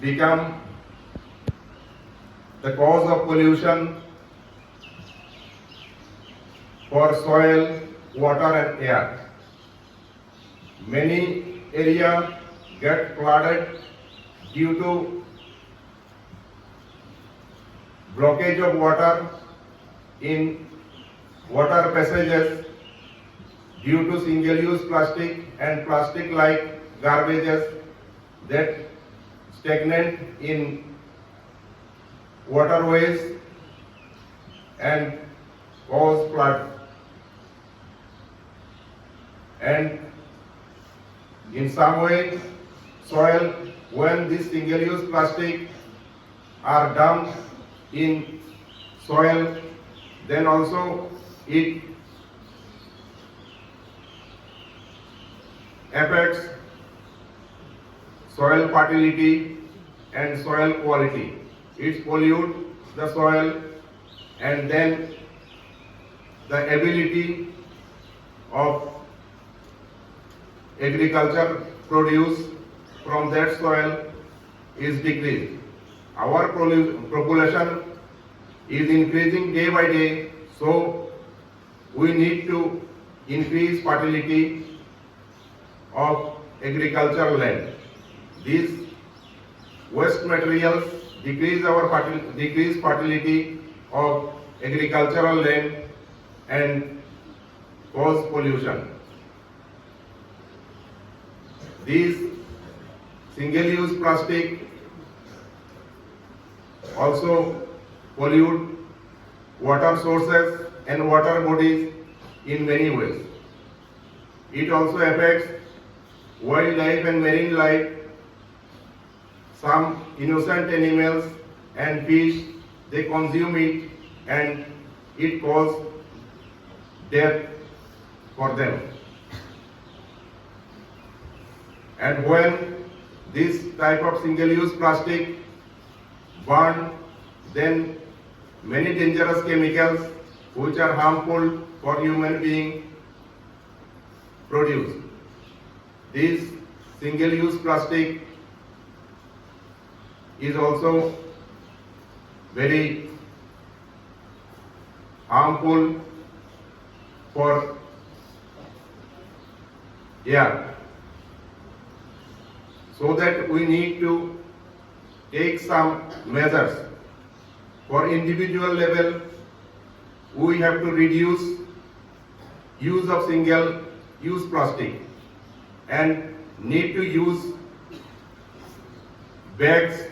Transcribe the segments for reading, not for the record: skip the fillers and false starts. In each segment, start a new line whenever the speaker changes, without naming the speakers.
become the cause of pollution for soil, water and air. Many areas get flooded due to blockage of water in water passages due to single-use plastic and plastic-like garbages that stagnate in waterways and cause flood. And in some way, soil, when these single-use plastic are dumped in soil, then also it affects soil fertility and soil quality. It pollutes the soil and then the ability of agriculture produce from that soil is decreased. Our population is increasing day by day, so we need to increase fertility of agricultural land. These waste materials decrease fertility of agricultural land and cause pollution. These single-use plastic also pollute water sources and water bodies in many ways. It also affects wildlife and marine life. Some innocent animals and fish, they consume it and it causes death for them. And when this type of single-use plastic burn, then many dangerous chemicals which are harmful for human being produce. This single-use plastic is also very harmful for air. So that we need to take some measures. For individual level, we have to reduce use of single-use plastic and need to use bags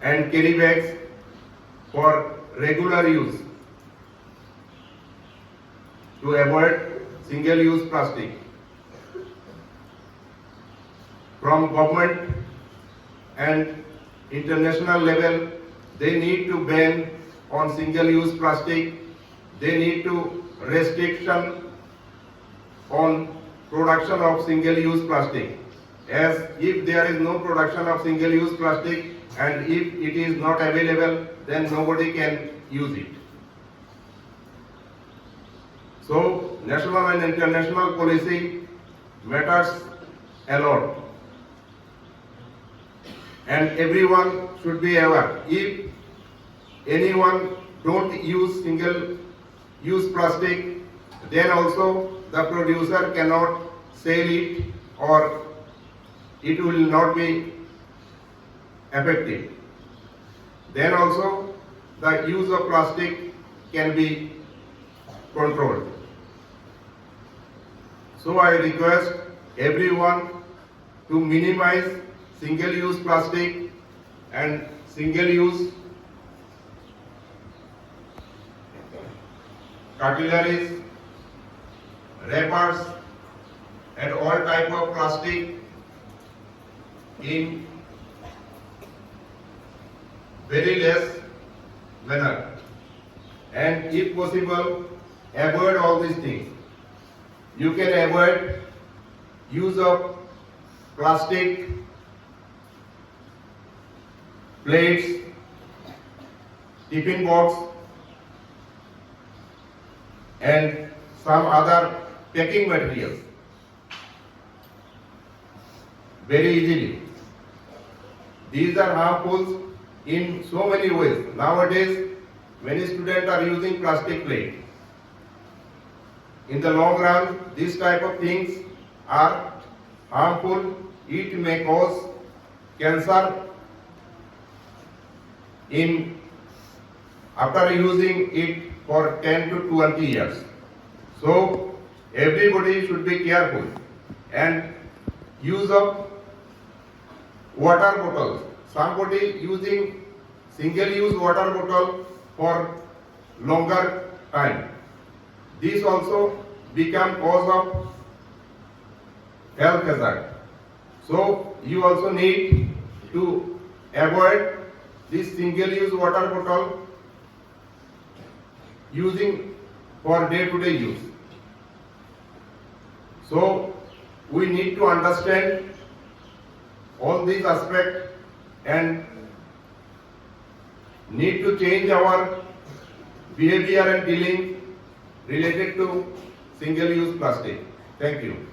and carry bags for regular use to avoid single-use plastic. From government and international level, they need to ban on single-use plastic. They need to restriction on production of single-use plastic. As if there is no production of single-use plastic and if it is not available, then nobody can use it. So national and international policy matters a lot. And everyone should be aware. If anyone don't use single-use plastic, then also the producer cannot sell it or it will not be effective. Then also the use of plastic can be controlled. So I request everyone to minimize single-use plastic and single-use cutleries, wrappers and all type of plastic in very less manner. And if possible, avoid all these things. You can avoid use of plastic plates, tiffin box and some other packing materials very easily. These are harmful in so many ways. Nowadays, many students are using plastic plate. In the long run, these type of things are harmful. It may cause cancer after using it for 10 to 20 years. So everybody should be careful and use of water bottles. Somebody using single-use water bottle for longer time. This also become cause of health hazard. So you also need to avoid this single-use water bottle using for day-to-day use. So we need to understand all these aspects and need to change our behavior and dealing related to single-use plastic. Thank you.